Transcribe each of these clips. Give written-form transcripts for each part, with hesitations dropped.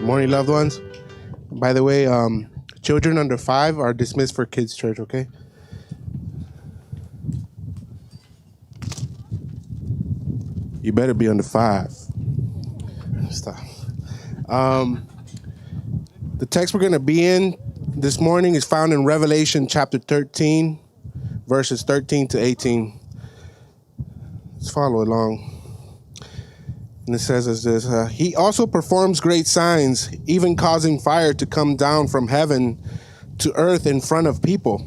Morning, loved ones. By the way, children under 5 are dismissed for kids' church, okay? You better be under 5. Stop. The text we're going to be in this morning is found in Revelation chapter 13, verses 13 to 18. Let's follow along. And it says as this, he also performs great signs, even causing fire to come down from heaven to earth in front of people.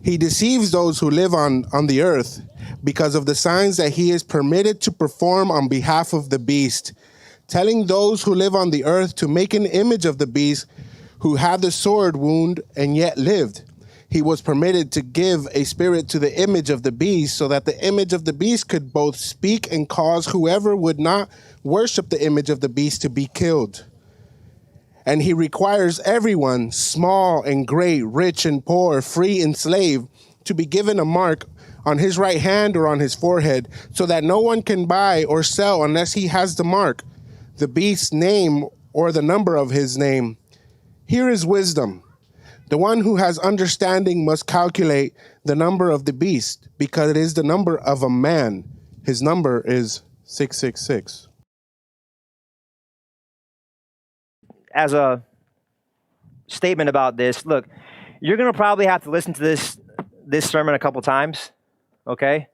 He deceives those who live on the earth because of the signs that he is permitted to perform on behalf of the beast, telling those who live on the earth to make an image of the beast who had the sword wound and yet lived. He was permitted to give a spirit to the image of the beast so that the image of the beast could both speak and cause whoever would not worship the image of the beast to be killed. And he requires everyone, small and great, rich and poor, free and slave, to be given a mark on his right hand or on his forehead, so that no one can buy or sell unless he has the mark, the beast's name or the number of his name. Here is wisdom. The one who has understanding must calculate the number of the beast, because it is the number of a man. His number is 666. As a statement about this, look, you're going to probably have to listen to this sermon a couple times, okay?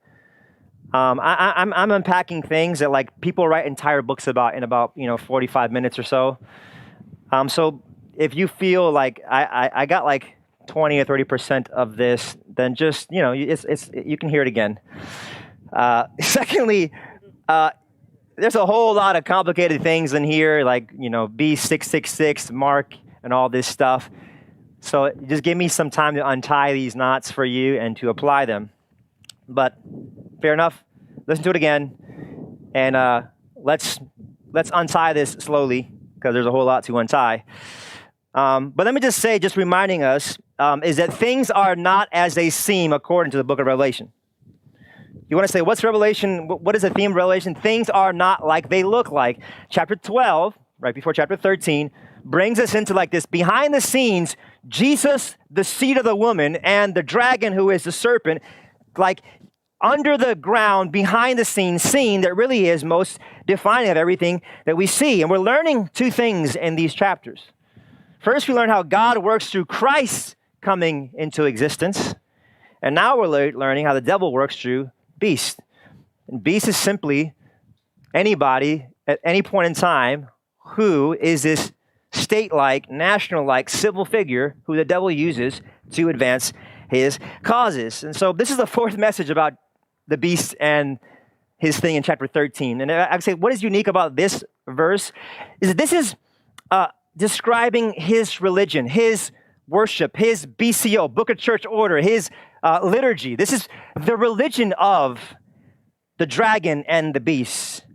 I'm unpacking things that like people write entire books about in about 45 minutes or so. So if you feel like I got like 20 or 30% of this, then just you can hear it again. Secondly, there's a whole lot of complicated things in here, like B666, Mark, and all this stuff. So just give me some time to untie these knots for you and to apply them. But fair enough. Listen to it again, and let's untie this slowly because there's a whole lot to untie. But let me just say, just reminding us, is that things are not as they seem according to the book of Revelation. You want to say, what's Revelation? What is the theme of Revelation? Things are not like they look like. Chapter 12, right before chapter 13, brings us into like this behind the scenes, Jesus, the seed of the woman, and the dragon who is the serpent, like under the ground, behind the scenes scene that really is most defining of everything that we see. And we're learning two things in these chapters. First, we learn how God works through Christ coming into existence. And now we're learning how the devil works through beast. And beast is simply anybody at any point in time who is this state-like, national-like, civil figure who the devil uses to advance his causes. And so this is the fourth message about the beast and his thing in chapter 13. And I'd say what is unique about this verse is that this is describing his religion, his worship, his BCO, Book of Church Order, his liturgy. This is the religion of the dragon and the beast,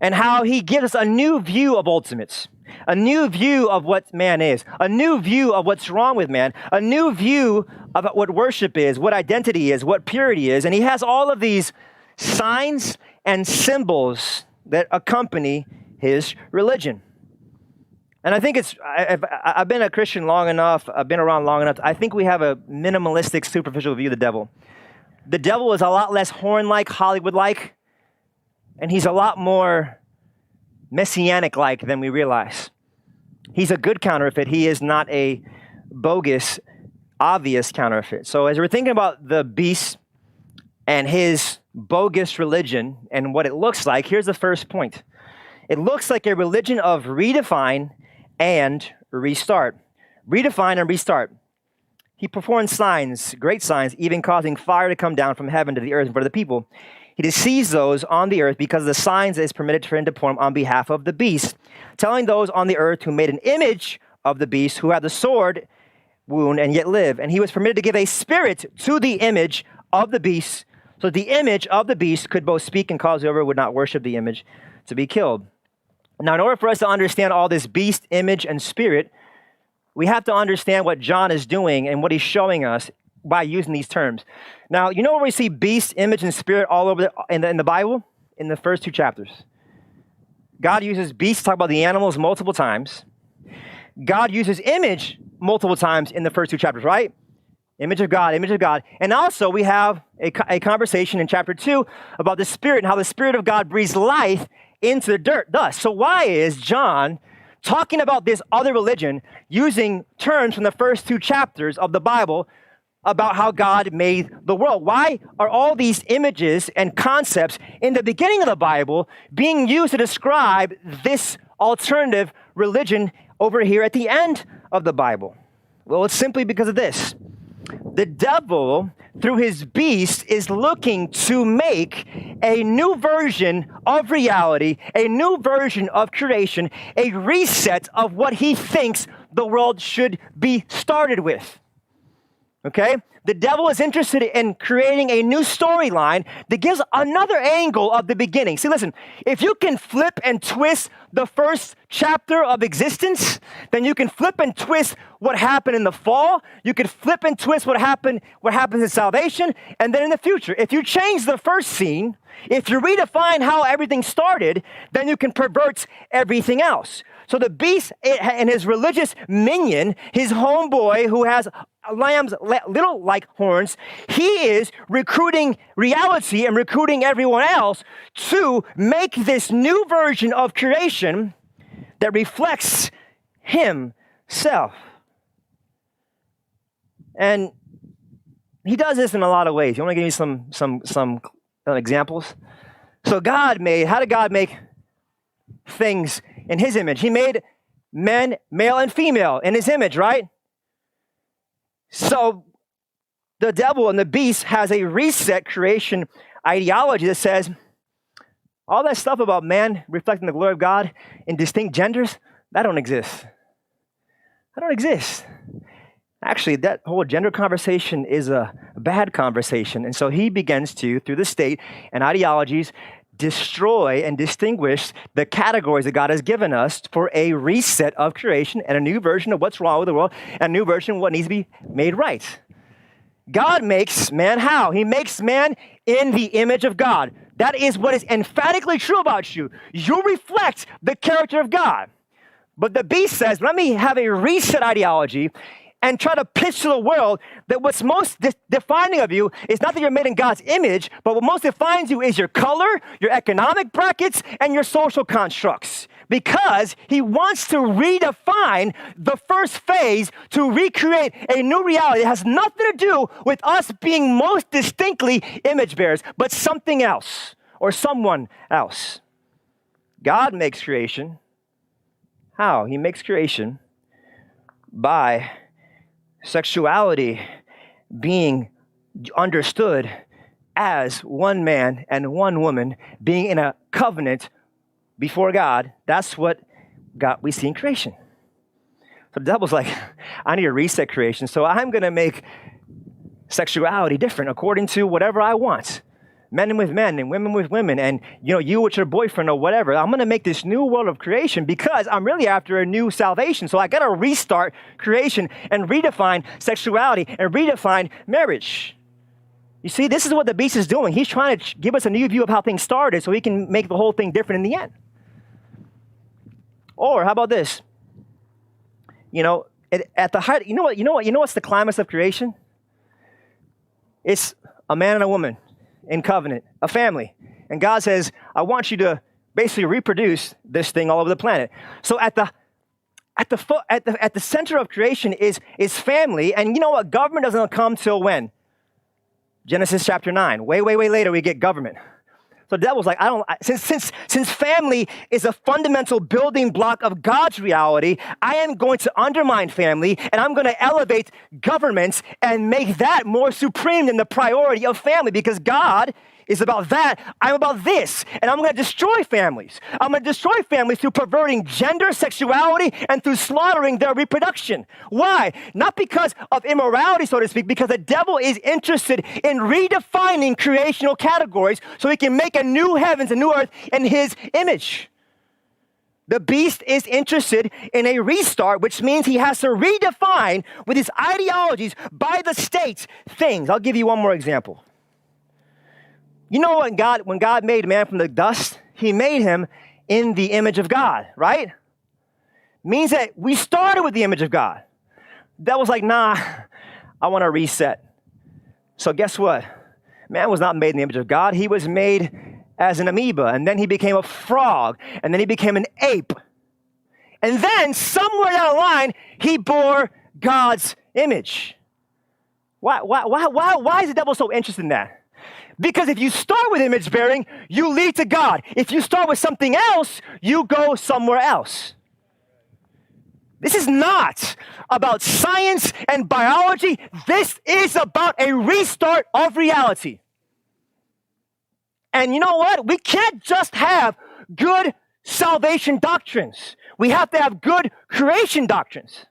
and how he gives us a new view of ultimates, a new view of what man is, a new view of what's wrong with man, a new view of what worship is, what identity is, what purity is. And he has all of these signs and symbols that accompany his religion. And I think I've been a Christian long enough, I've been around long enough, I think we have a minimalistic, superficial view of the devil. The devil is a lot less horn-like, Hollywood-like, and he's a lot more messianic-like than we realize. He's a good counterfeit. He is not a bogus, obvious counterfeit. So as we're thinking about the beast and his bogus religion and what it looks like, here's the first point. It looks like a religion of redefine and restart. Redefine and restart. He performs signs, great signs, even causing fire to come down from heaven to the earth in front of the people. He deceives those on the earth because of the signs that is permitted for him to perform on behalf of the beast, telling those on the earth who made an image of the beast, who had the sword wound and yet live. And he was permitted to give a spirit to the image of the beast, so the image of the beast could both speak and cause whoever would not worship the image to be killed. Now, in order for us to understand all this beast, image, and spirit, we have to understand what John is doing and what he's showing us by using these terms. Now, you know where we see beast, image, and spirit all over in the Bible? In the first 2 chapters. God uses beast to talk about the animals multiple times. God uses image multiple times in the first 2 chapters, right? Image of God, image of God. And also we have a conversation in chapter 2 about the Spirit and how the Spirit of God breathes life into the dirt. Thus, so why is John talking about this other religion using terms from the first 2 chapters of the Bible about how God made the world? Why are all these images and concepts in the beginning of the Bible being used to describe this alternative religion over here at the end of the Bible? Well, it's simply because of this. The devil, through his beast, is looking to make a new version of reality, a new version of creation, a reset of what he thinks the world should be started with. Okay? The devil is interested in creating a new storyline that gives another angle of the beginning. See, listen, if you can flip and twist the first chapter of existence, then you can flip and twist what happened in the fall. You can flip and twist what happens in salvation, and then in the future. If you change the first scene, if you redefine how everything started, then you can pervert everything else. So the beast and his religious minion, his homeboy who has lambs little like horns, he is recruiting reality and recruiting everyone else to make this new version of creation that reflects himself. And he does this in a lot of ways. You want to give me some examples? So how did God make things in his image? He made men, male and female, in his image, right? So the devil and the beast has a reset creation ideology that says all that stuff about man reflecting the glory of God in distinct genders, that don't exist. That don't exist. Actually, that whole gender conversation is a bad conversation. And so he begins to, through the state and ideologies, destroy and distinguish the categories that God has given us for a reset of creation and a new version of what's wrong with the world and a new version of what needs to be made right. God makes man how? He makes man in the image of God. That is what is emphatically true about you. You reflect the character of God. But the beast says, let me have a reset ideology and try to pitch to the world that what's most defining of you is not that you're made in God's image, but what most defines you is your color, your economic brackets, and your social constructs. Because he wants to redefine the first phase to recreate a new reality that has nothing to do with us being most distinctly image bearers, but something else or someone else. God makes creation. How? He makes creation by sexuality being understood as one man and one woman being in a covenant before God. That's what we see in creation. So the devil's like, I need to reset creation, so I'm going to make sexuality different according to whatever I want. Men with men and women with women, and you with your boyfriend or whatever. I'm going to make this new world of creation because I'm really after a new salvation. So I got to restart creation and redefine sexuality and redefine marriage. You see, this is what the beast is doing. He's trying to give us a new view of how things started so he can make the whole thing different in the end. Or how about this? At the height, what's the climax of creation? It's a man and a woman in covenant, a family. And God says, I want you to basically reproduce this thing all over the planet. So at the center of creation is family. And you know what? Government doesn't come till when? Genesis chapter 9. Way later we get government. So the devil's like, since family is a fundamental building block of God's reality, I am going to undermine family and I'm going to elevate governments and make that more supreme than the priority of family because God is about that. I'm about this. And I'm going to destroy families. I'm going to destroy families through perverting gender, sexuality, and through slaughtering their reproduction. Why? Not because of immorality, so to speak, because the devil is interested in redefining creational categories so he can make a new heavens, a new earth in his image. The beast is interested in a restart, which means he has to redefine with his ideologies by the state things. I'll give you one more example. You know when God made man from the dust, he made him in the image of God, right? Means that we started with the image of God. That was like, nah, I want to reset. So guess what? Man was not made in the image of God. He was made as an amoeba, and then he became a frog, and then he became an ape. And then somewhere down the line, he bore God's image. Why is the devil so interested in that? Because if you start with image bearing, you lead to God. If you start with something else, you go somewhere else. This is not about science and biology. This is about a restart of reality. And you know what? We can't just have good salvation doctrines. We have to have good creation doctrines.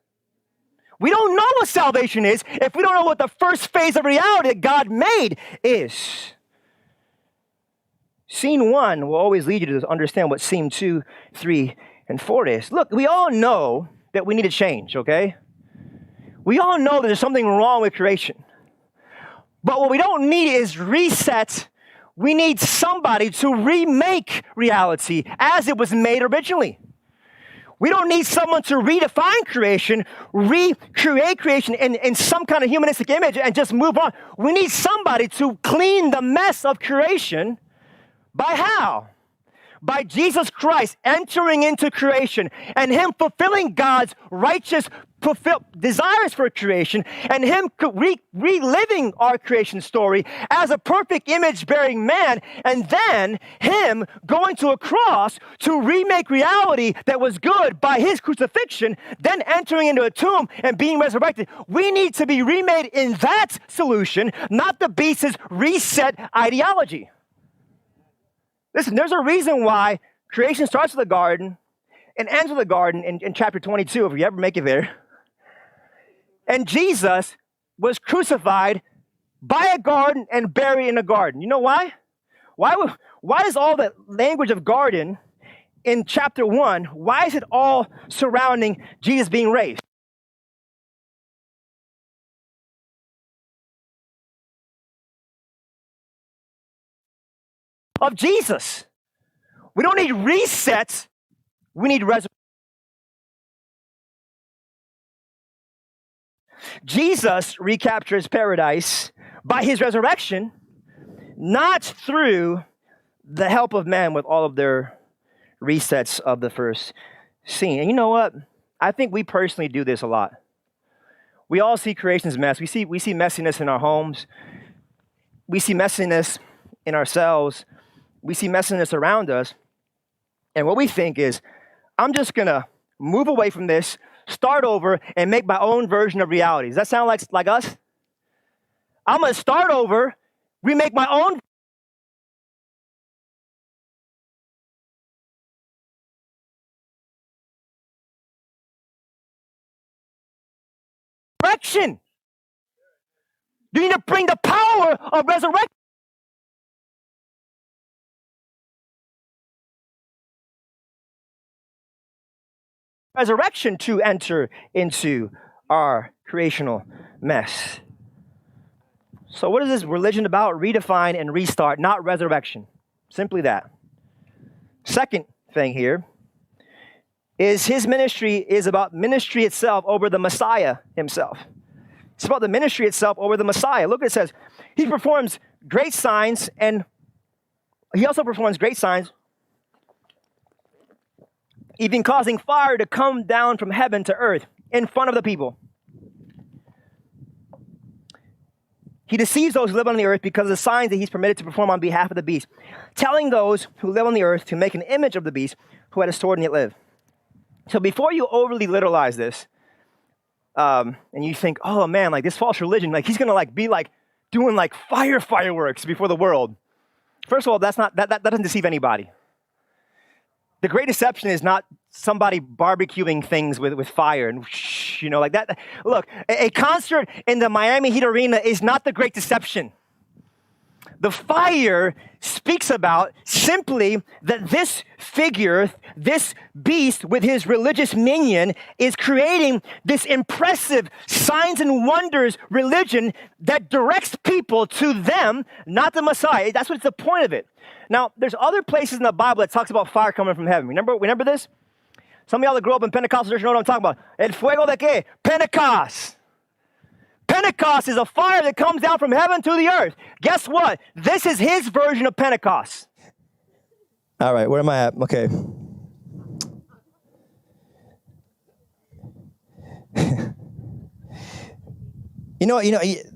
We don't know what salvation is if we don't know what the first phase of reality that God made is. Scene 1 will always lead you to understand what scene 2, 3, and 4 is. Look, we all know that we need to change, okay? We all know that there's something wrong with creation. But what we don't need is reset. We need somebody to remake reality as it was made originally. We don't need someone to redefine creation, recreate creation in some kind of humanistic image and just move on. We need somebody to clean the mess of creation. By how? By Jesus Christ entering into creation and him fulfilling God's righteous desires for creation and him reliving our creation story as a perfect image-bearing man, and then him going to a cross to remake reality that was good by his crucifixion, then entering into a tomb and being resurrected. We need to be remade in that solution, not the beast's reset ideology. Listen, there's a reason why creation starts with the garden and ends with the garden in chapter 22, if you ever make it there. And Jesus was crucified by a garden and buried in a garden. You know why? Why does all the language of garden in chapter 1, why is it all surrounding Jesus being raised? Of Jesus. We don't need reset, we need resurrection. Jesus recaptures paradise by his resurrection, not through the help of man with all of their resets of the first scene. And you know what? I think we personally do this a lot. We all see creation's mess. We see messiness in our homes. We see messiness in ourselves. We see messiness around us. And what we think is, I'm just going to move away from this, start over, and make my own version of reality. Does that sound like us? I'm going to start over, remake my own resurrection. You need to bring the power of resurrection to enter into our creational mess. So what is this religion about? Redefine and restart, not resurrection. Simply that. Second thing here is his ministry is about ministry itself over the Messiah himself. It's about the ministry itself over the Messiah. Look what it says. He performs great signs, and he also performs great signs, even causing fire to come down from heaven to earth in front of the people. He deceives those who live on the earth because of the signs that he's permitted to perform on behalf of the beast, telling those who live on the earth to make an image of the beast who had a sword and yet live. So before you overly literalize this, and you think, oh man, like this false religion, like he's gonna be doing fireworks before the world. First of all, that doesn't deceive anybody. The great deception is not somebody barbecuing things with fire and like that. Look, a concert in the Miami Heat Arena is not the great deception. The fire speaks about simply that this figure, this beast with his religious minion, is creating this impressive signs and wonders religion that directs people to them, not the Messiah. That's what's the point of it. Now, there's other places in the Bible that talks about fire coming from heaven. Remember this? Some of y'all that grew up in Pentecostal church know what I'm talking about. El fuego de qué? Pentecost. Pentecost is a fire that comes down from heaven to the earth. Guess what? This is his version of Pentecost. All right, where am I at? Okay.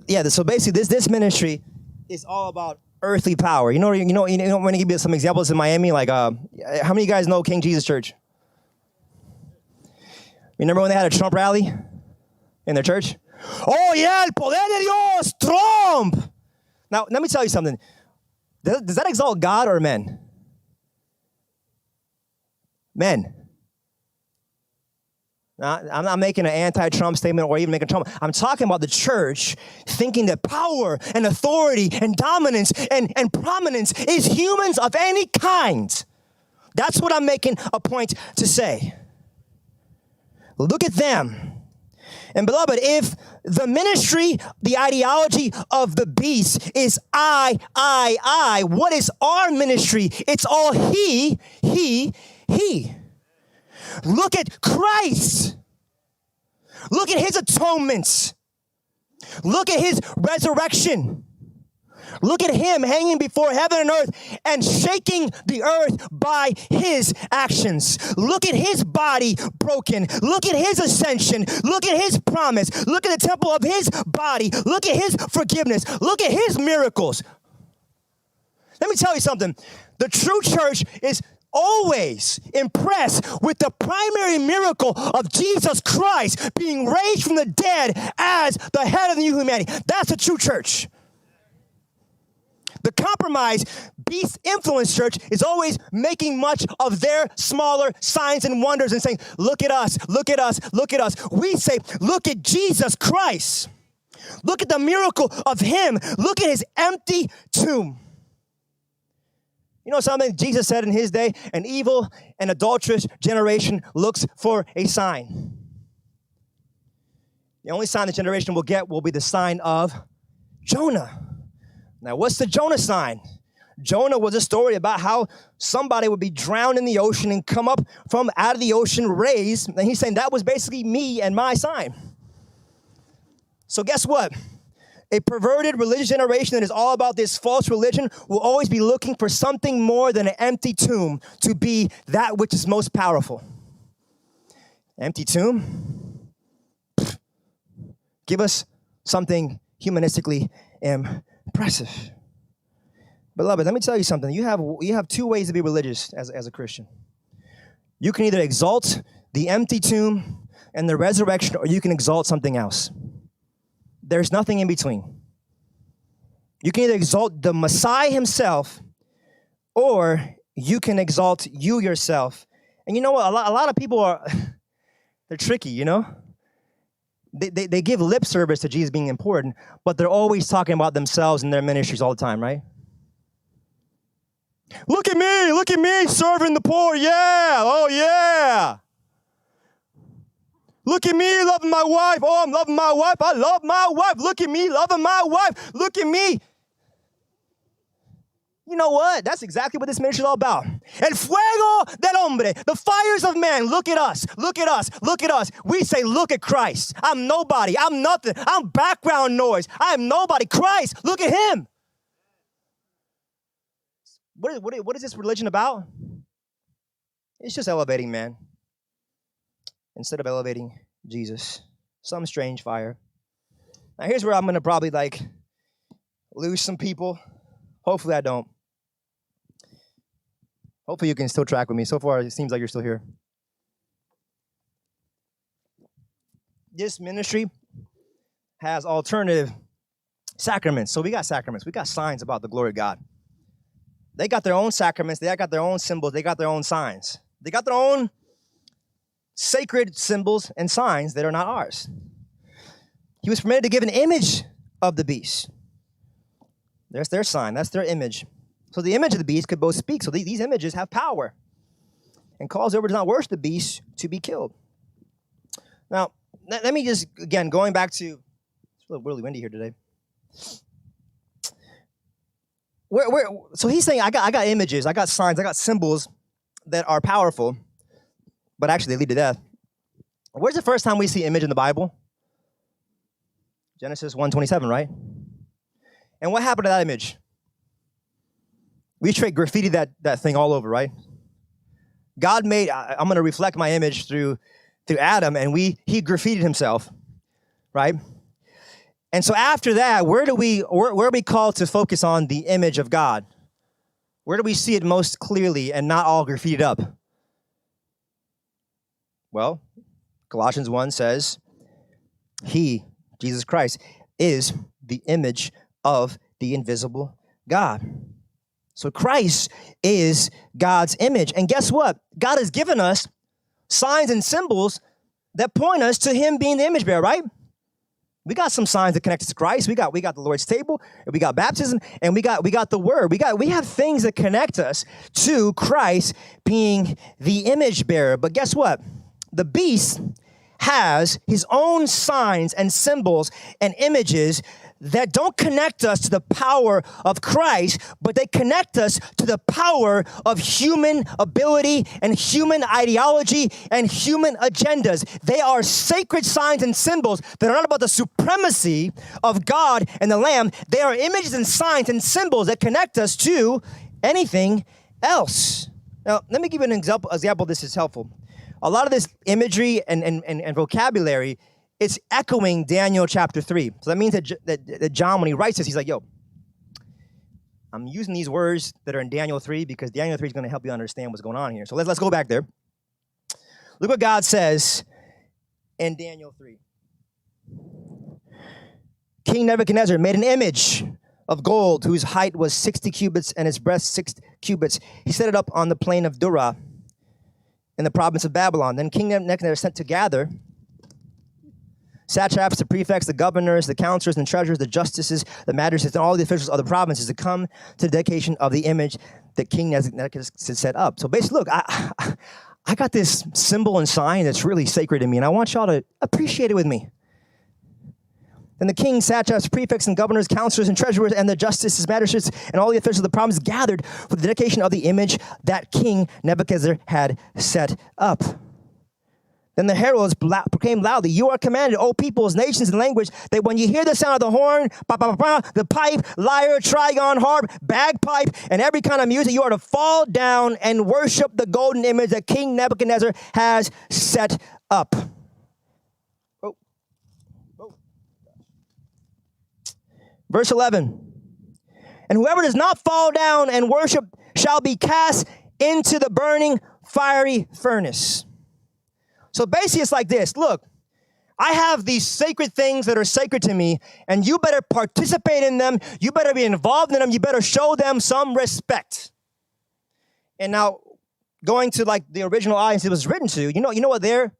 Yeah. So basically, this ministry is all about earthly power. I'm going to give you some examples in Miami. Like, how many of you guys know King Jesus Church? Remember when they had a Trump rally in their church? Oh yeah, el poder de Dios, Trump. Now, let me tell you something. Does that exalt God or men? Men. Now, I'm not making an anti-Trump statement or even making Trump. I'm talking about the church thinking that power and authority and dominance and prominence is humans of any kind. That's what I'm making a point to say. Look at them. And beloved, if the ministry, the ideology of the beast is I, what is our ministry? It's all he. Look at Christ. Look at his atonements. Look at his resurrection. Look at him hanging before heaven and earth and shaking the earth by his actions. Look at his body broken. Look at his ascension. Look at his promise. Look at the temple of his body. Look at his forgiveness. Look at his miracles. Let me tell you something. The true church is always impressed with the primary miracle of Jesus Christ being raised from the dead as the head of the new humanity. That's the true church. The compromise, beast influence church is always making much of their smaller signs and wonders and saying, look at us, look at us, look at us. We say, look at Jesus Christ. Look at the miracle of him. Look at his empty tomb. You know something Jesus said in his day? An evil and adulterous generation looks for a sign. The only sign the generation will get will be the sign of Jonah. Now, what's the Jonah sign? Jonah was a story about how somebody would be drowned in the ocean and come up from out of the ocean raised. And he's saying that was basically me and my sign. So guess what? A perverted religious generation that is all about this false religion will always be looking for something more than an empty tomb to be that which is most powerful. Empty tomb? Give us something humanistically impressive. Beloved, let me tell you something. You have two ways to be religious as a Christian. You can either exalt the empty tomb and the resurrection, or you can exalt something else. There's nothing in between. You can either exalt the Messiah himself, or you can exalt you yourself. And you know what? A lot of people they're tricky, you know? They give lip service to Jesus being important, but they're always talking about themselves and their ministries all the time, right? Look at me serving the poor, yeah, oh yeah. Look at me loving my wife, oh, I'm loving my wife, I love my wife. Look at me loving my wife, look at me. You know what? That's exactly what this ministry is all about. El fuego del hombre, the fires of man. Look at us, look at us, look at us. We say, look at Christ. I'm nobody, I'm nothing, I'm background noise. I am nobody. Christ, look at him. What is this religion about? It's just elevating man instead of elevating Jesus. Some strange fire. Now here's where I'm going to probably lose some people. Hopefully I don't. Hopefully you can still track with me. So far it seems like you're still here. This ministry has alternative sacraments. So we got sacraments. We got signs about the glory of God. They got their own sacraments. They got their own symbols. They got their own signs. They got their own sacred symbols and signs that are not ours. He was permitted to give an image of the beast. There's their sign. That's their image. So the image of the beast could both speak. So these images have power and cause whoever does not worship the beast to be killed. Now, let me just, again, going back to, it's really windy here today. So he's saying, I got images, I got signs, I got symbols that are powerful, but actually they lead to death. Where's the first time we see image in the Bible? Genesis 1:27, right? And what happened to that image? We straight graffiti that thing all over, right? God made, I'm going to reflect my image through Adam, and he graffitied himself, right? And so after that, where are we called to focus on the image of God? Where do we see it most clearly and not all graffitied up? Well, Colossians 1 says, He, Jesus Christ, is the image of the invisible God. So Christ is God's image. And guess what? God has given us signs and symbols that point us to him being the image bearer, right? We got some signs that connect us to Christ. We got the Lord's table, and we got baptism, and we got the word. We have things that connect us to Christ being the image bearer. But guess what? The beast has his own signs and symbols and images that don't connect us to the power of Christ, but they connect us to the power of human ability and human ideology and human agendas. They are sacred signs and symbols that are not about the supremacy of God and the Lamb. They are images and signs and symbols that connect us to anything else. Now, let me give you an example. This is helpful. A lot of this imagery and vocabulary, it's echoing Daniel chapter 3. So that means that John, when he writes this, he's like, yo, I'm using these words that are in Daniel 3 because Daniel 3 is going to help you understand what's going on here. So let's go back there. Look what God says in Daniel 3. King Nebuchadnezzar made an image of gold whose height was 60 cubits and its breadth 6 cubits. He set it up on the plain of Dura in the province of Babylon. Then King Nebuchadnezzar sent to gather satraps, the prefects, the governors, the counselors, and treasurers, the justices, the magistrates, and all the officials of the provinces to come to the dedication of the image that King Nebuchadnezzar set up. So basically, look, I got this symbol and sign that's really sacred to me, and I want y'all to appreciate it with me. Then the king, satraps, prefects, and governors, counselors, and treasurers, and the justices, magistrates, and all the officials of the province gathered for the dedication of the image that King Nebuchadnezzar had set up. Then the heralds proclaimed loudly, you are commanded, O peoples, nations, and language, that when you hear the sound of the horn, the pipe, lyre, trigon, harp, bagpipe, and every kind of music, you are to fall down and worship the golden image that King Nebuchadnezzar has set up. Verse 11, and whoever does not fall down and worship shall be cast into the burning fiery furnace. So basically it's like this. Look, I have these sacred things that are sacred to me, and you better participate in them. You better be involved in them. You better show them some respect. And now, going to like the original audience it was written to, you know what their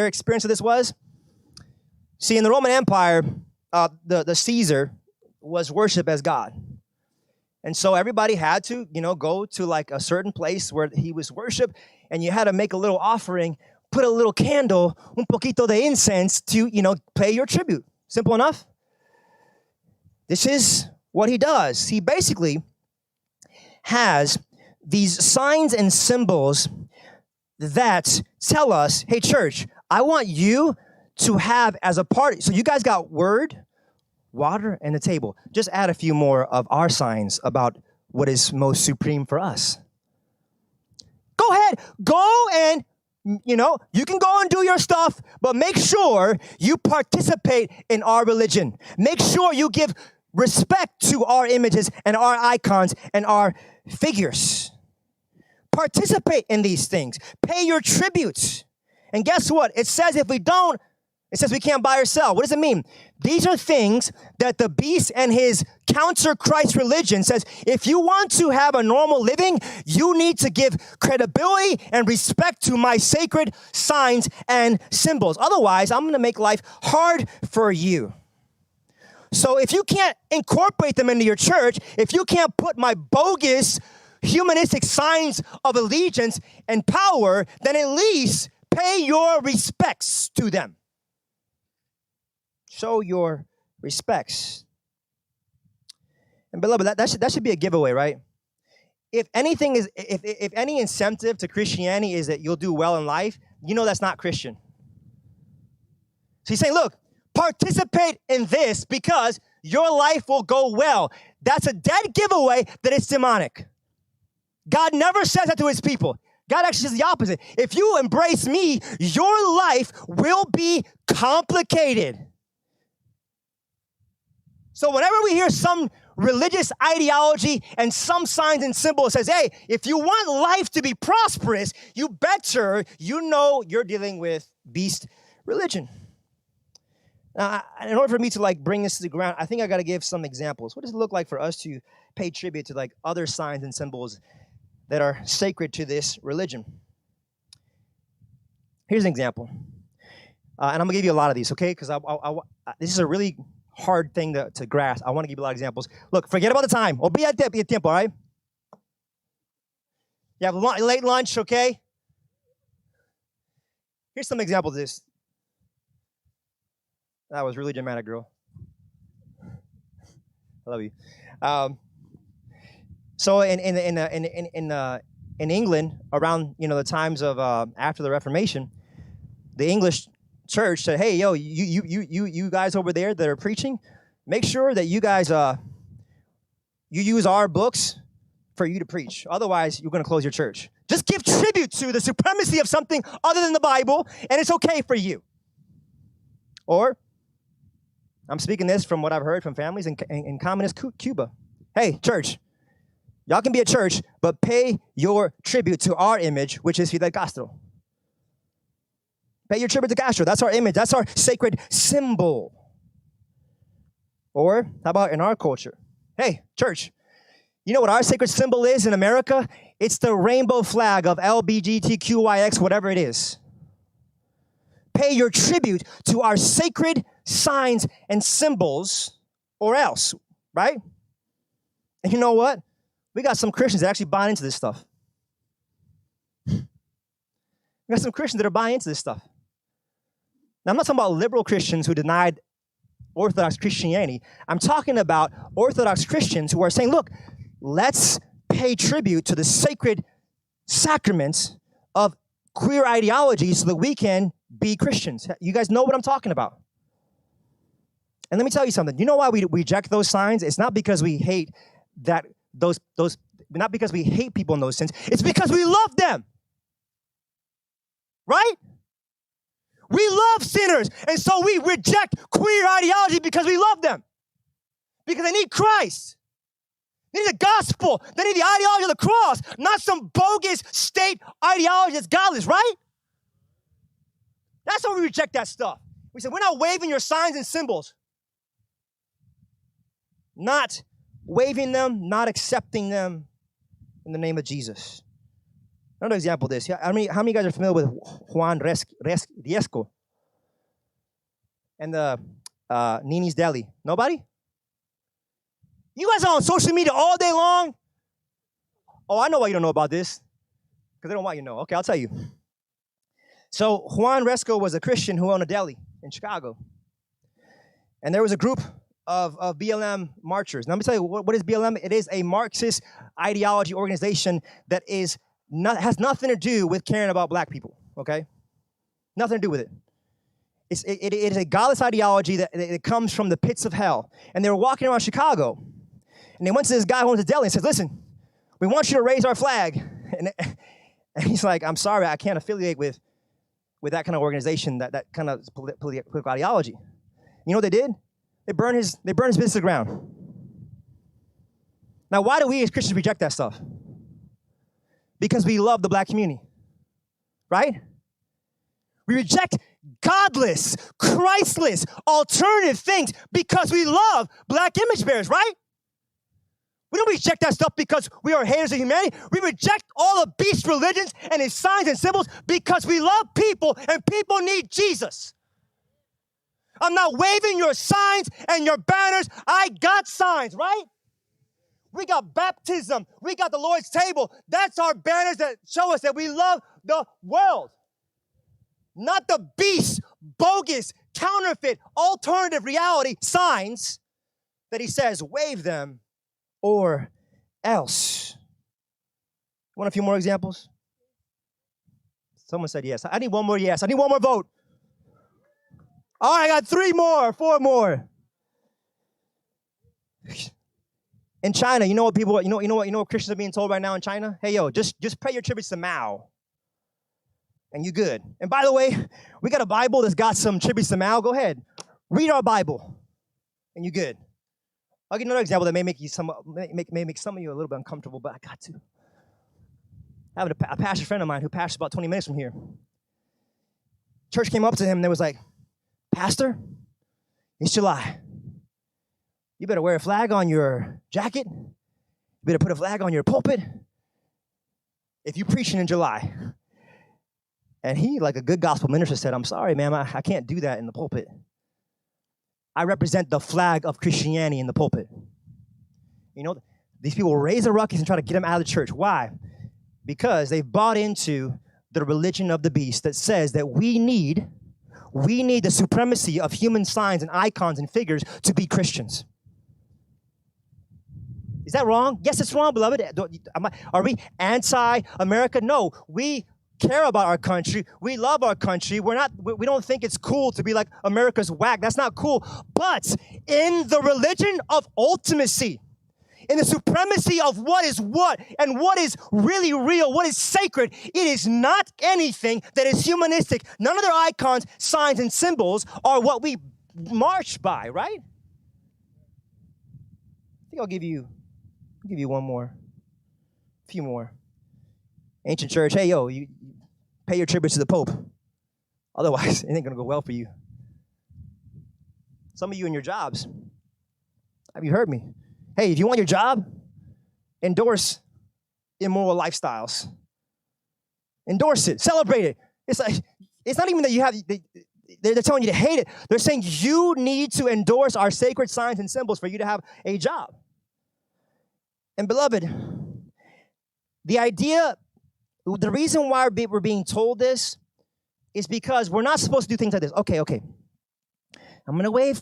experience of this was? See, in the Roman Empire, the Caesar was worshipped as God. And so everybody had to, go to like a certain place where he was worshipped, and you had to make a little offering, put a little candle, un poquito de incense to, pay your tribute. Simple enough. This is what he does. He basically has these signs and symbols that tell us, hey, church, I want you to have as a part. So you guys got word, water, and a table. Just add a few more of our signs about what is most supreme for us. Go ahead. Go and, you can go and do your stuff, but make sure you participate in our religion. Make sure you give respect to our images and our icons and our figures. Participate in these things. Pay your tribute. And guess what? It says if we don't, it says we can't buy or sell. What does it mean? These are things that the beast and his counter Christ religion says, if you want to have a normal living, you need to give credibility and respect to my sacred signs and symbols. Otherwise, I'm going to make life hard for you. So if you can't incorporate them into your church, if you can't put my bogus humanistic signs of allegiance and power, then at least pay your respects to them. Show your respects. And beloved, that should be a giveaway, right? If anything is, if any incentive to Christianity is that you'll do well in life, you know that's not Christian. So he's saying, look, participate in this because your life will go well. That's a dead giveaway that it's demonic. God never says that to his people. God actually says the opposite. If you embrace me, your life will be complicated. So whenever we hear some religious ideology and some signs and symbols says, hey, if you want life to be prosperous, you better, you're dealing with beast religion. Now, in order for me to bring this to the ground, I think I got to give some examples. What does it look like for us to pay tribute to other signs and symbols that are sacred to this religion? Here's an example. And I'm going to give you a lot of these, okay? Because this is a really hard thing to grasp. I want to give you a lot of examples. Look, forget about the time. Olvídate el tiempo, all right? You have late lunch, okay? Here's some examples of this. That was really dramatic, girl. I love you. So in England, around the times of after the Reformation, the English church said, "Hey, yo, you guys over there that are preaching, make sure that you guys you use our books for you to preach. Otherwise, you're going to close your church. Just give tribute to the supremacy of something other than the Bible, and it's okay for you." Or, I'm speaking this from what I've heard from families in communist Cuba. Hey, church, y'all can be a church, but pay your tribute to our image, which is Fidel Castro. Pay your tribute to Castro. That's our image. That's our sacred symbol. Or, how about in our culture? Hey, church, you know what our sacred symbol is in America? It's the rainbow flag of LBGTQYX, whatever it is. Pay your tribute to our sacred signs and symbols, or else, right? And you know what? We got some Christians that actually buy into this stuff. We got some Christians that are buying into this stuff. Now, I'm not talking about liberal Christians who denied Orthodox Christianity. I'm talking about Orthodox Christians who are saying, look, let's pay tribute to the sacred sacraments of queer ideology so that we can be Christians. You guys know what I'm talking about. And let me tell you something. You know why we reject those signs? It's not because we hate not because we hate people in those sins. It's because we love them. Right? We love sinners, and so we reject queer ideology because we love them. Because they need Christ. They need the gospel. They need the ideology of the cross, not some bogus state ideology that's godless, right? That's why we reject that stuff. We say, we're not waving your signs and symbols. Not waving them, not accepting them in the name of Jesus. Another example of this. How many of you guys are familiar with Juan Riesco and the Nini's Deli? Nobody? You guys are on social media all day long? Oh, I know why you don't know about this. Because they don't want you to know. Okay, I'll tell you. So Juan Riesco was a Christian who owned a deli in Chicago. And there was a group of BLM marchers. Now, let me tell you, what is BLM? It is a Marxist ideology organization that has nothing to do with caring about black people, okay? Nothing to do with it. It is a godless ideology that comes from the pits of hell. And they were walking around Chicago, and they went to this guy who owns a deli and said, listen, we want you to raise our flag. And he's like, I'm sorry, I can't affiliate with that kind of organization, that kind of political ideology. You know what they did? They burned his business to the ground. Now, why do we as Christians reject that stuff? Because we love the black community, right? We reject godless, Christless, alternative things because we love black image bearers, right? We don't reject that stuff because we are haters of humanity. We reject all the beast religions and its signs and symbols because we love people and people need Jesus. I'm not waving your signs and your banners. I got signs, right? We got baptism. We got the Lord's table. That's our banners that show us that we love the world. Not the beast, bogus, counterfeit, alternative reality signs that he says, wave them or else. Want a few more examples? Someone said yes. I need one more yes. I need one more vote. All right, I got 4 more. In China, you know what people, you know what Christians are being told right now in China? Hey, yo, just pay your tributes to Mao, and you good. And by the way, we got a Bible that's got some tributes to Mao. Go ahead, read our Bible, and you good. I'll give you another example that may make some of you a little bit uncomfortable, but I got to. I have a pastor friend of mine who pastors about 20 minutes from here. Church came up to him and they was like, Pastor, it's July. You better wear a flag on your jacket. You better put a flag on your pulpit if you're preaching in July. And he, like a good gospel minister, said, I'm sorry, ma'am, I can't do that in the pulpit. I represent the flag of Christianity in the pulpit. You know, these people raise a ruckus and try to get them out of the church. Why? Because they've bought into the religion of the beast that says that we need the supremacy of human signs and icons and figures to be Christians. Is that wrong? Yes, it's wrong, beloved. Are we anti-America? No, we care about our country. We love our country. We don't think it's cool to be like America's whack. That's not cool. But in the religion of ultimacy, in the supremacy of what is what and what is really real, what is sacred, it is not anything that is humanistic. None of their icons, signs, and symbols are what we march by, right? I think I'll give you one more, a few more. Ancient church, hey, yo, you pay your tribute to the Pope. Otherwise, it ain't going to go well for you. Some of you in your jobs, have you heard me? Hey, if you want your job, endorse immoral lifestyles. Endorse it. Celebrate it. It's not even that you have, they're telling you to hate it. They're saying you need to endorse our sacred signs and symbols for you to have a job. And beloved, the reason why we're being told this is because we're not supposed to do things like this. Okay. I'm gonna wave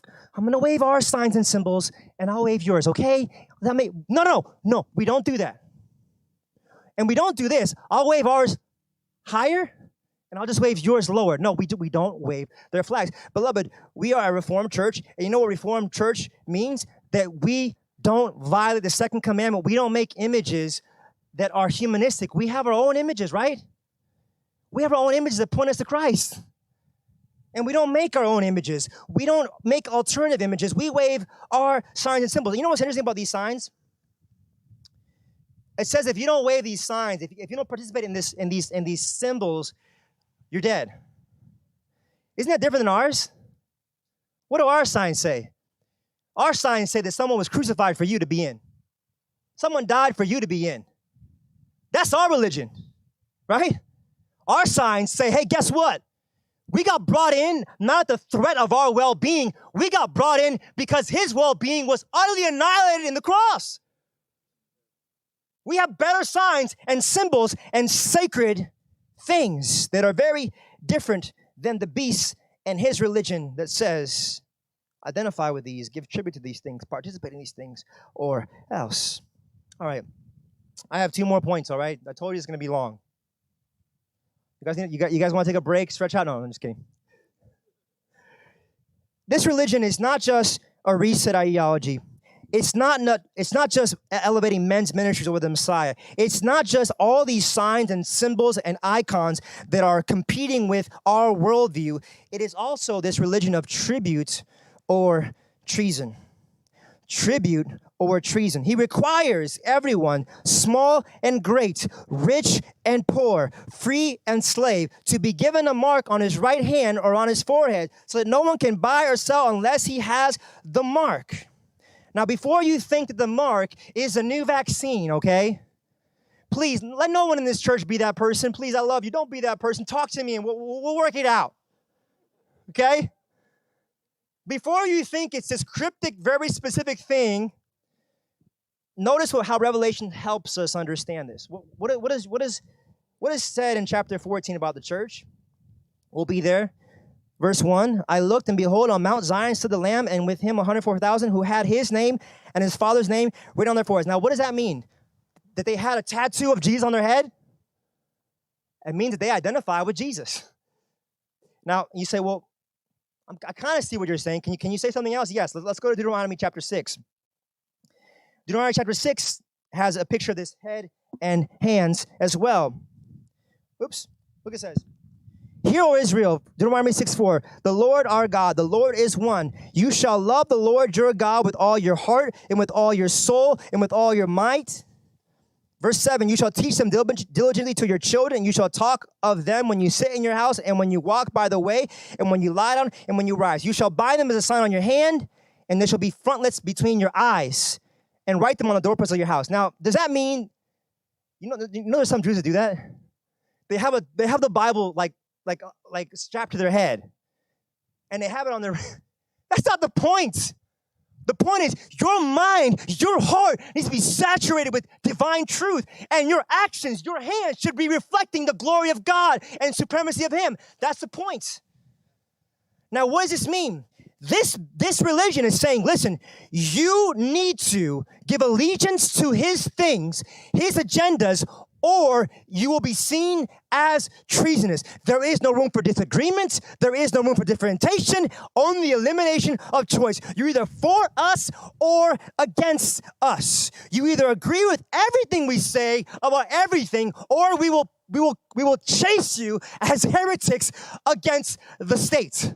our signs and symbols, and I'll wave yours, okay? No, we don't do that. And we don't do this. I'll wave ours higher, and I'll just wave yours lower. No, we don't wave their flags. Beloved, we are a Reformed church, and you know what Reformed church means? That we don't violate the second commandment. We don't make images that are humanistic. We have our own images, right? We have our own images that point us to Christ. And we don't make our own images. We don't make alternative images. We wave our signs and symbols. You know what's interesting about these signs? It says if you don't wave these signs, if you don't participate in these symbols, you're dead. Isn't that different than ours? What do our signs say? Our signs say that someone was crucified for you to be in. Someone died for you to be in. That's our religion, right? Our signs say, hey, guess what? We got brought in not the threat of our well-being. We got brought in because his well-being was utterly annihilated in the cross. We have better signs and symbols and sacred things that are very different than the beast and his religion that says, identify with these, give tribute to these things, participate in these things, or else. All right. I have 2 more points, all right? I told you it's going to be long. You guys want to take a break? Stretch out? No, I'm just kidding. This religion is not just a reset ideology. It's not just elevating men's ministries over the Messiah. It's not just all these signs and symbols and icons that are competing with our worldview. It is also this religion of tribute or treason. Tribute or treason. He requires everyone, small and great, rich and poor, free and slave, to be given a mark on his right hand or on his forehead so that no one can buy or sell unless he has the mark. Now, before you think that the mark is a new vaccine, okay? Please, let no one in this church be that person. Please, I love you. Don't be that person. Talk to me and we'll work it out, okay? before you think it's this cryptic, very specific thing, notice how Revelation helps us understand this. What is said in chapter 14 about the church? We'll be there. Verse 1, I looked, and behold, on Mount Zion stood the Lamb, and with him 104,000 who had his name and his father's name written on their foreheads. Now, what does that mean? That they had a tattoo of Jesus on their head? It means that they identify with Jesus. Now, you say, well, I kind of see what you're saying. Can you say something else? Yes, let's go to Deuteronomy chapter 6. Deuteronomy chapter 6 has a picture of this head and hands as well. Oops, look, it says, Hear, O Israel, Deuteronomy 6:4, the Lord our God, the Lord is one. You shall love the Lord your God with all your heart and with all your soul and with all your might. Verse 7, you shall teach them diligently to your children. You shall talk of them when you sit in your house and when you walk by the way and when you lie down and when you rise. You shall bind them as a sign on your hand, and there shall be frontlets between your eyes, and write them on the doorposts of your house. Now, does that mean, you know there's some Jews that do that? They have the Bible like strapped to their head, and they have it on their. That's not the point. The point is your mind, your heart needs to be saturated with divine truth, and your actions, your hands should be reflecting the glory of God and supremacy of Him. That's the point. Now, what does this mean? This religion is saying, listen, you need to give allegiance to His things, His agendas, or you will be seen as treasonous. There is no room for disagreements. There is no room for differentiation. Only elimination of choice. You're either for us or against us. You either agree with everything we say about everything, or we will chase you as heretics against the state.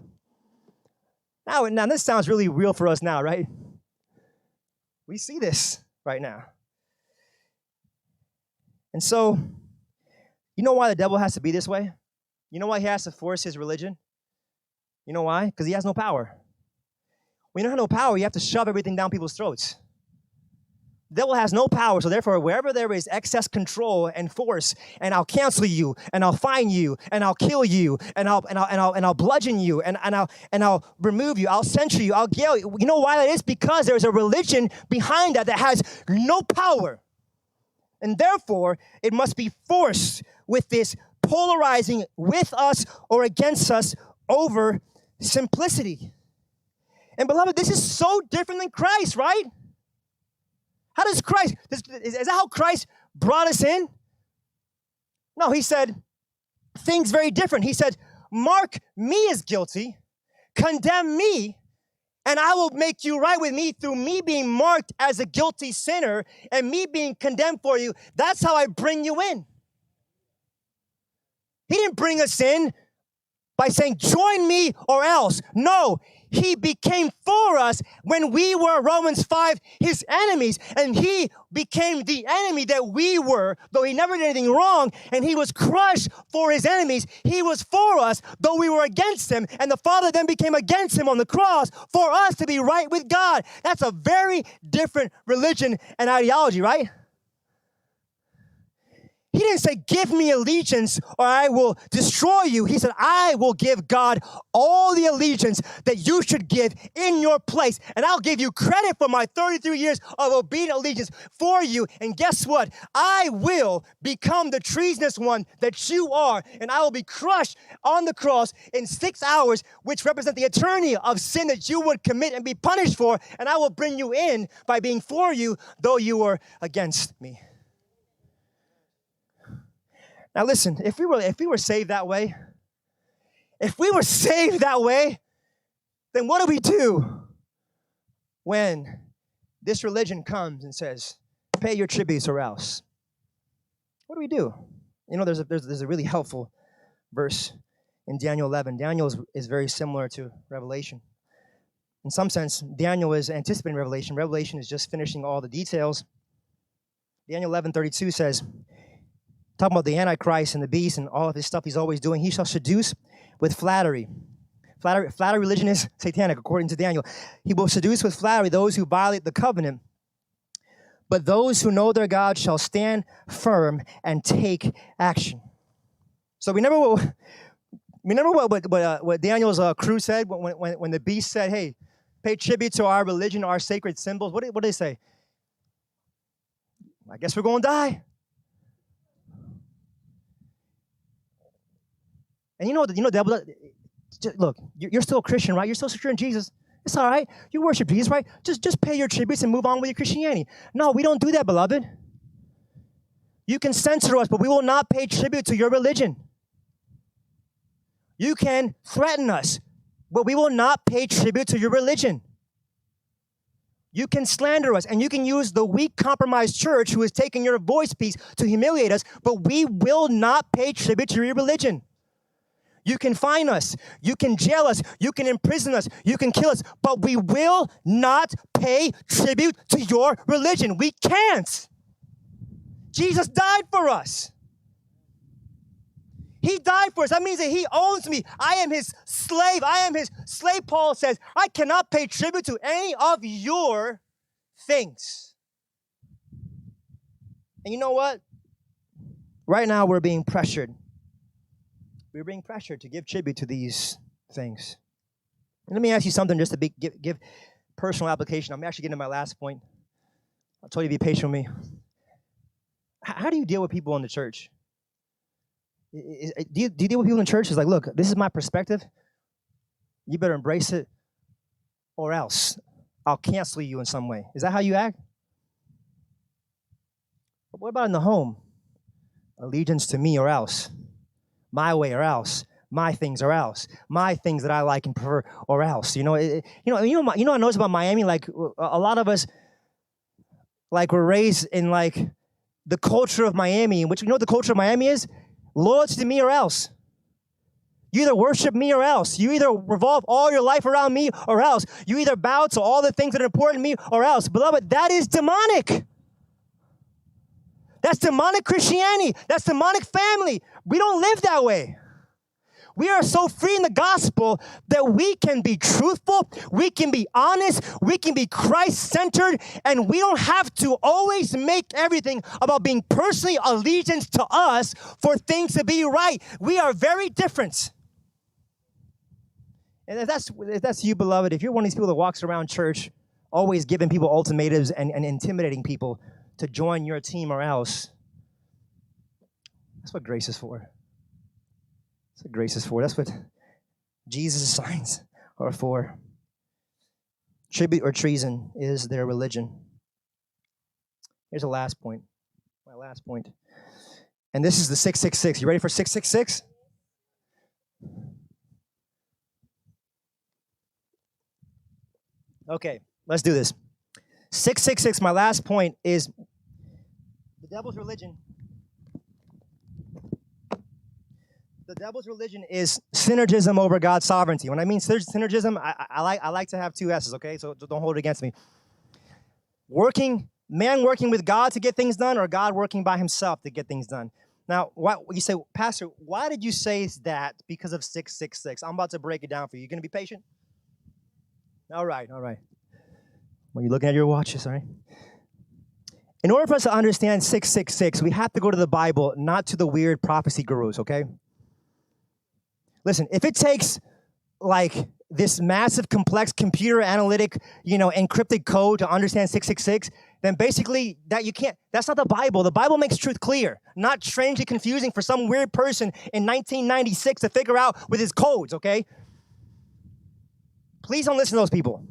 Now this sounds really real for us now, right? We see this right now. And so, you know why the devil has to be this way? You know why he has to force his religion? You know why? Because he has no power. When you don't have no power, you have to shove everything down people's throats. The devil has no power, so therefore, wherever there is excess control and force, and I'll cancel you, and I'll fine you, and I'll kill you, and I'll bludgeon you, and I'll remove you, I'll censure you, I'll kill you. You know why that is? Because there's a religion behind that has no power. And therefore, it must be forced with this polarizing with us or against us over simplicity. And beloved, this is so different than Christ, right? How does Christ, is that how Christ brought us in? No, he said things very different. He said, mark me as guilty, condemn me, and I will make you right with me through me being marked as a guilty sinner and me being condemned for you. That's how I bring you in. He didn't bring us in by saying, join me or else. No, he became for us when we were, Romans 5, his enemies. And he became the enemy that we were, though he never did anything wrong. And he was crushed for his enemies. He was for us, though we were against him. And the Father then became against him on the cross for us to be right with God. That's a very different religion and ideology, right? He didn't say, give me allegiance or I will destroy you. He said, I will give God all the allegiance that you should give in your place. And I'll give you credit for my 33 years of obedient allegiance for you. And guess what? I will become the treasonous one that you are. And I will be crushed on the cross in 6 hours, which represent the eternity of sin that you would commit and be punished for. And I will bring you in by being for you, though you were against me. Now listen, if we were saved that way, then what do we do when this religion comes and says, pay your tributes or else? What do we do? You know, there's a really helpful verse in Daniel 11. Daniel is very similar to Revelation. In some sense, Daniel is anticipating Revelation. Revelation is just finishing all the details. Daniel 11:32 says, talking about the Antichrist and the beast and all of his stuff he's always doing, he shall seduce with flattery. Flattery religion is satanic, according to Daniel. He will seduce with flattery those who violate the covenant. But those who know their God shall stand firm and take action. So remember Remember what Daniel's crew said when the beast said, hey, pay tribute to our religion, our sacred symbols? What did they say? I guess we're going to die. And devil, look, you're still a Christian, right? You're still secure in Jesus. It's all right. You worship Jesus, right? Just pay your tributes and move on with your Christianity. No, we don't do that, beloved. You can censor us, but we will not pay tribute to your religion. You can threaten us, but we will not pay tribute to your religion. You can slander us, and you can use the weak, compromised church who is taking your voice piece to humiliate us, but we will not pay tribute to your religion. You can fine us, you can jail us, you can imprison us, you can kill us, but we will not pay tribute to your religion. We can't. Jesus died for us. He died for us. That means that he owns me. I am his slave. I am his slave. Paul says, I cannot pay tribute to any of your things. And you know what? Right now we're being pressured. We're being pressured to give tribute to these things. And let me ask you something just to give personal application. I'm actually getting to my last point. I told you to be patient with me. How do you deal with people in the church? Do you deal with people in church? It's like, look, this is my perspective. You better embrace it, or else I'll cancel you in some way. Is that how you act? But what about in the home? Allegiance to me or else. My way or else. My things or else. My things that I like and prefer or else. I notice about Miami. Like a lot of us, like we're raised in like the culture of Miami, which what the culture of Miami is. Loyalty to me or else. You either worship me or else. You either revolve all your life around me or else. You either bow to all the things that are important to me or else. Beloved, that is demonic. That's demonic Christianity. That's demonic family. We don't live that way. We are so free in the gospel that we can be truthful, we can be honest, we can be Christ-centered, and we don't have to always make everything about being personally allegiance to us for things to be right. We are very different. And if that's you, beloved, if you're one of these people that walks around church always giving people ultimatums and intimidating people to join your team or else, that's what grace is for. That's what grace is for. That's what Jesus' signs are for. Tribute or treason is their religion. Here's the last point. My last point. And this is the 666. You ready for 666? Okay, let's do this. 666, my last point, is the devil's religion. The devil's religion is synergism over God's sovereignty. When I mean synergism, I like to have two S's, okay? So don't hold it against me. Man working with God to get things done, or God working by himself to get things done. Now, you say, Pastor, why did you say that because of 666? I'm about to break it down for you. You going to be patient? All right. When you're looking at your watches, all right? In order for us to understand 666, we have to go to the Bible, not to the weird prophecy gurus, okay? Listen, if it takes like this massive, complex computer analytic, encrypted code to understand 666, then basically that's not the Bible. The Bible makes truth clear, not strangely confusing for some weird person in 1996 to figure out with his codes, okay? Please don't listen to those people.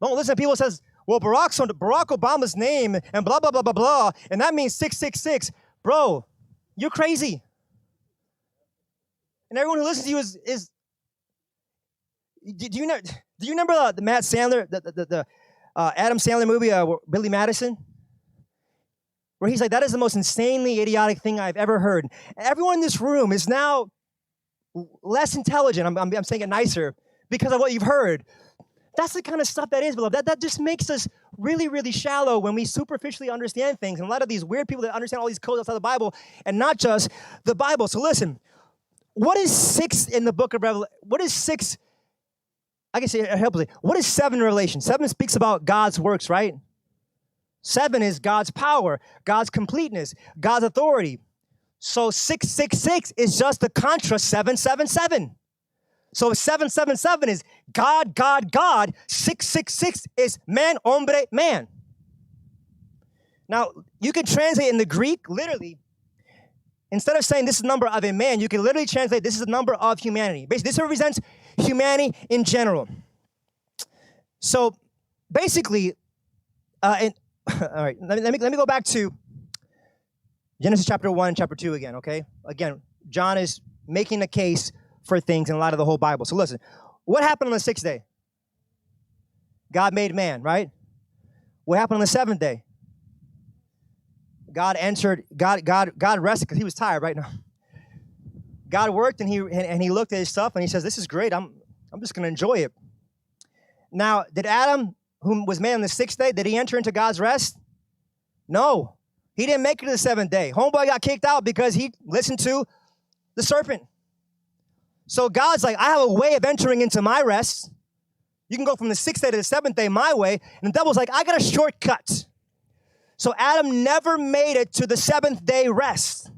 Don't listen to people who says, well, Barack Obama's name and blah, blah, blah, blah, blah, and that means 666. Bro, you're crazy. And everyone who listens to you is do you remember the Matt Sandler, the Adam Sandler movie, Billy Madison? Where he's like, that is the most insanely idiotic thing I've ever heard. Everyone in this room is now less intelligent. I'm saying it nicer because of what you've heard. That's the kind of stuff that is, beloved. That just makes us really, really shallow when we superficially understand things. And a lot of these weird people that understand all these codes outside the Bible and not just the Bible. So listen, what is 6 in the book of Revelation? What is 6? I can say it helpfully. What is 7 in Revelation? 7 speaks about God's works, right? 7 is God's power, God's completeness, God's authority. So 666 is just the contra 777. So 777 is God, God, God. 666 is man, hombre, man. Now, you can translate in the Greek, literally, instead of saying this is the number of a man, you can literally translate this is the number of humanity. Basically, this represents humanity in general. So basically, all right, let me go back to Genesis chapter 1, chapter 2 again, okay? Again, John is making a case for things in light of the whole Bible. So listen, what happened on the sixth day? God made man, right? What happened on the seventh day? God rested because he was tired right now. God worked and he looked at his stuff and he says, this is great. I'm just going to enjoy it. Now, did Adam, who was made on the sixth day, did he enter into God's rest? No. He didn't make it to the seventh day. Homeboy got kicked out because he listened to the serpent. So God's like, I have a way of entering into my rest. You can go from the sixth day to the seventh day my way. And the devil's like, I got a shortcut. So Adam never made it to the seventh day rest.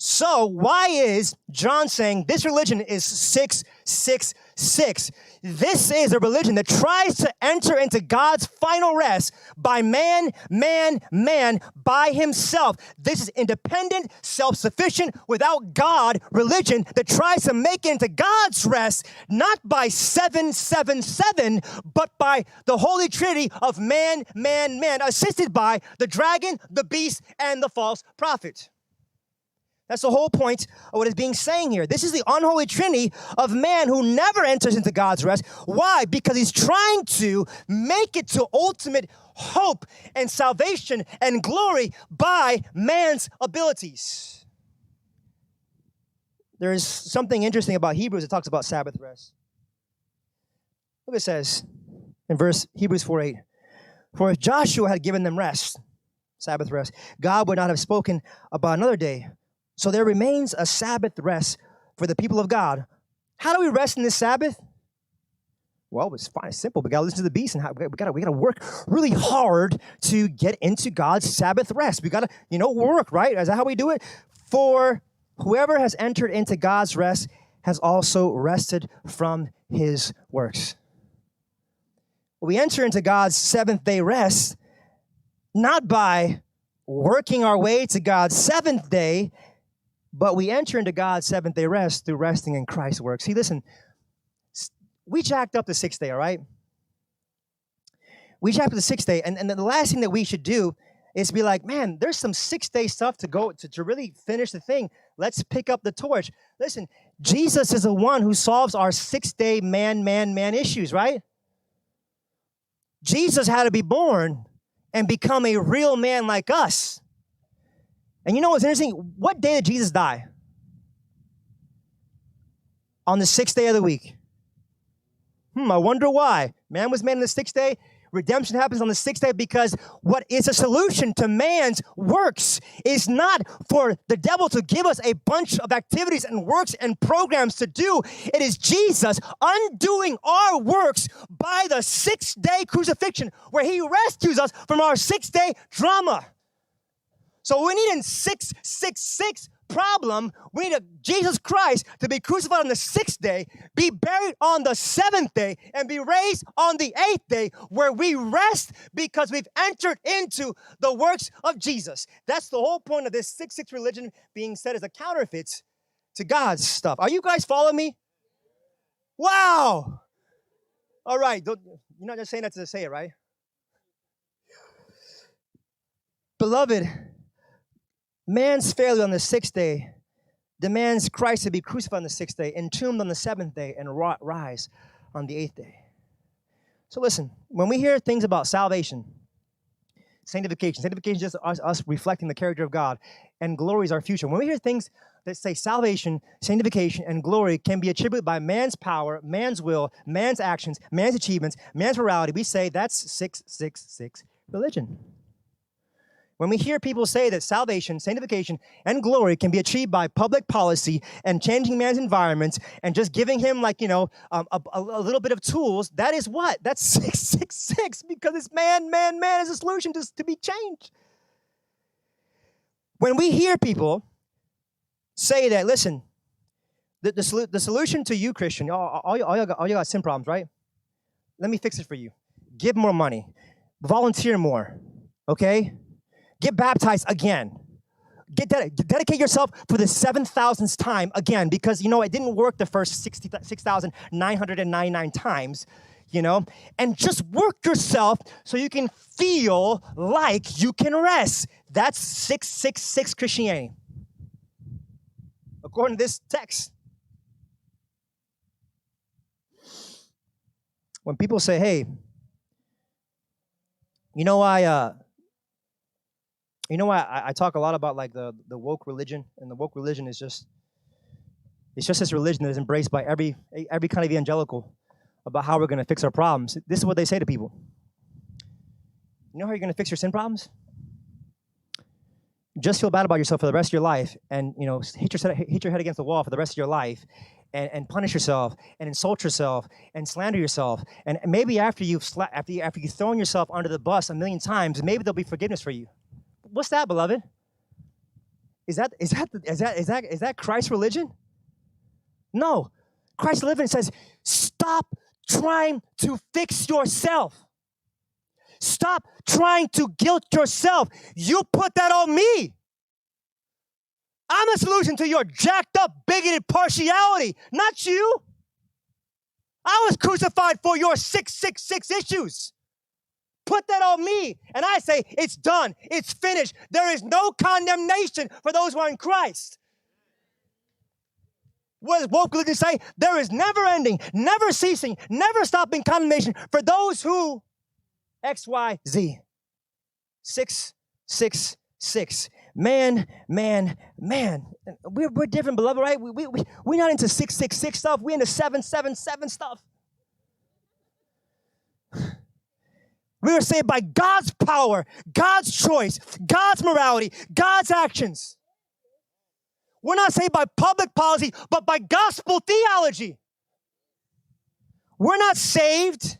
So why is John saying this religion is 666? This is a religion that tries to enter into God's final rest by man, by himself. This is independent, self-sufficient, without God religion that tries to make it into God's rest, not by 777, but by the Holy Trinity of man, assisted by the dragon, the beast, and the false prophet. That's the whole point of what is being saying here. This is the unholy trinity of man who never enters into God's rest. Why? Because he's trying to make it to ultimate hope and salvation and glory by man's abilities. There is something interesting about Hebrews. It talks about Sabbath rest. Look what it says in Hebrews 4:8. For if Joshua had given them rest, Sabbath rest, God would not have spoken about another day. So there remains a Sabbath rest for the people of God. How do we rest in this Sabbath? Well, it's fine, it's simple. We got to listen to the beast, and we got to work really hard to get into God's Sabbath rest. We got to, work, right? Is that how we do it? For whoever has entered into God's rest has also rested from his works. We enter into God's seventh day rest not by working our way to God's seventh day, but we enter into God's seventh day rest through resting in Christ's work. See, listen, we jacked up the sixth day, all right? We jacked up the sixth day, and the last thing that we should do is be like, man, there's some sixth-day stuff to go to really finish the thing. Let's pick up the torch. Listen, Jesus is the one who solves our sixth-day man issues, right? Jesus had to be born and become a real man like us. And you know what's interesting? What day did Jesus die? On the sixth day of the week. I wonder why. Man was made on the sixth day. Redemption happens on the sixth day because what is a solution to man's works is not for the devil to give us a bunch of activities and works and programs to do. It is Jesus undoing our works by the sixth-day crucifixion where he rescues us from our sixth-day drama. So we need in 666 problem, we need Jesus Christ to be crucified on the sixth day, be buried on the seventh day, and be raised on the eighth day, where we rest because we've entered into the works of Jesus. That's the whole point of this 666 religion being said as a counterfeit to God's stuff. Are you guys following me? Wow. All right. You're not just saying that to say it, right? Beloved, man's failure on the sixth day demands Christ to be crucified on the sixth day, entombed on the seventh day, and rise on the eighth day. So listen, when we hear things about salvation, sanctification is just us reflecting the character of God, and glory is our future. When we hear things that say salvation, sanctification, and glory can be attributed by man's power, man's will, man's actions, man's achievements, man's morality, we say that's 666 religion. When we hear people say that salvation, sanctification, and glory can be achieved by public policy and changing man's environments and just giving him a little bit of tools, that is what? That's 666 because it's man is a solution to be changed. When we hear people say that, listen, the solution to you, Christian, all you got sin problems, right? Let me fix it for you. Give more money. Volunteer more, okay? Get baptized again. Dedicate yourself for the 7,000th time again, because, it didn't work the first 6,999 times, and just work yourself so you can feel like you can rest. That's 666 Christianity, according to this text. When people say, hey, I talk a lot about like the woke religion, and the woke religion is just this religion that is embraced by every kind of evangelical about how we're going to fix our problems. This is what they say to people. You know how you're going to fix your sin problems? Just feel bad about yourself for the rest of your life, and hit your head against the wall for the rest of your life, and punish yourself, and insult yourself, and slander yourself, and maybe after you've thrown yourself under the bus a million times, maybe there'll be forgiveness for you. What's that, beloved? Is that Christ's religion? No, Christ's religion says, stop trying to fix yourself. Stop trying to guilt yourself. You put that on me. I'm the solution to your jacked up, bigoted partiality, not you. I was crucified for your 666 issues. Put that on me. And I say, it's done. It's finished. There is no condemnation for those who are in Christ. What does woke religion say? There is never ending, never ceasing, never stopping condemnation for those who XYZ. 666. Man. We're different, beloved, right? We're not into 666 stuff. We're into 777 stuff. We were saved by God's power, God's choice, God's morality, God's actions. We're not saved by public policy, but by gospel theology. We're not saved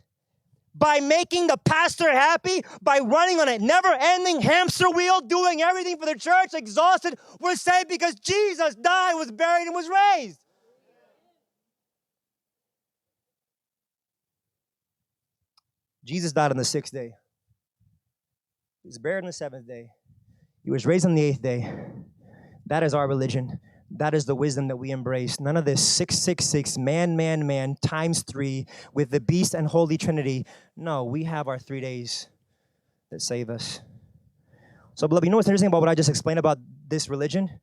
by making the pastor happy, by running on a never-ending hamster wheel, doing everything for the church, exhausted. We're saved because Jesus died, was buried, and was raised. Jesus died on the 6th day. He was buried on the 7th day. He was raised on the 8th day. That is our religion. That is the wisdom that we embrace. None of this 666, man, times 3 with the beast and Holy Trinity. No, we have our 3 days that save us. So, beloved, you know what's interesting about what I just explained about this religion?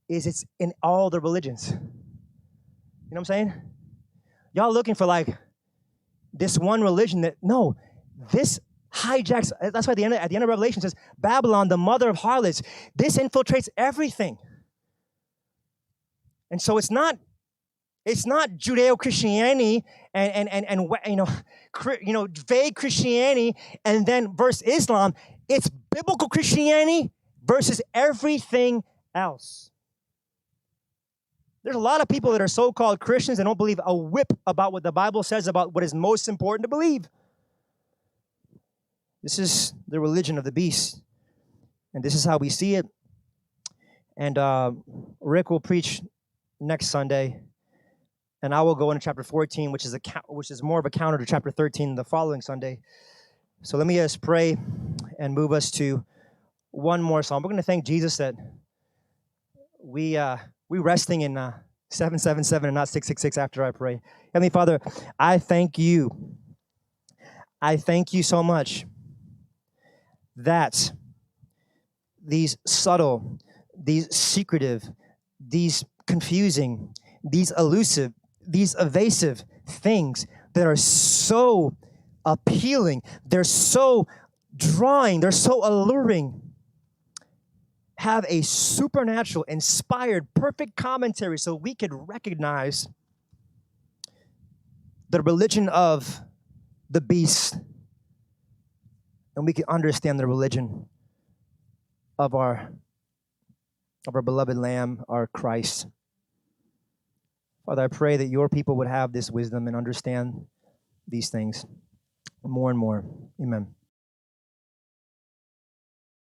Is it's in all the religions. You know what I'm saying? Y'all looking for like this one religion that, no, this hijacks. That's why at the end of Revelation it says, Babylon, the mother of harlots. This infiltrates everything. And so it's not Judeo-Christianity and vague Christianity and then versus Islam. It's biblical Christianity versus everything else. There's a lot of people that are so-called Christians and don't believe a whip about what the Bible says about what is most important to believe. This is the religion of the beast. And this is how we see it. And Rick will preach next Sunday. And I will go into chapter 14, which is more of a counter to chapter 13 the following Sunday. So let me just pray and move us to one more psalm. We're going to thank Jesus that we resting in 777 and not 666 after I pray. Heavenly Father, I thank you. I thank you so much that these subtle, these secretive, these confusing, these elusive, these evasive things that are so appealing, they're so drawing, they're so alluring, have a supernatural, inspired, perfect commentary so we could recognize the religion of the beast and we can understand the religion of our beloved Lamb, our Christ. Father, I pray that your people would have this wisdom and understand these things more and more. Amen.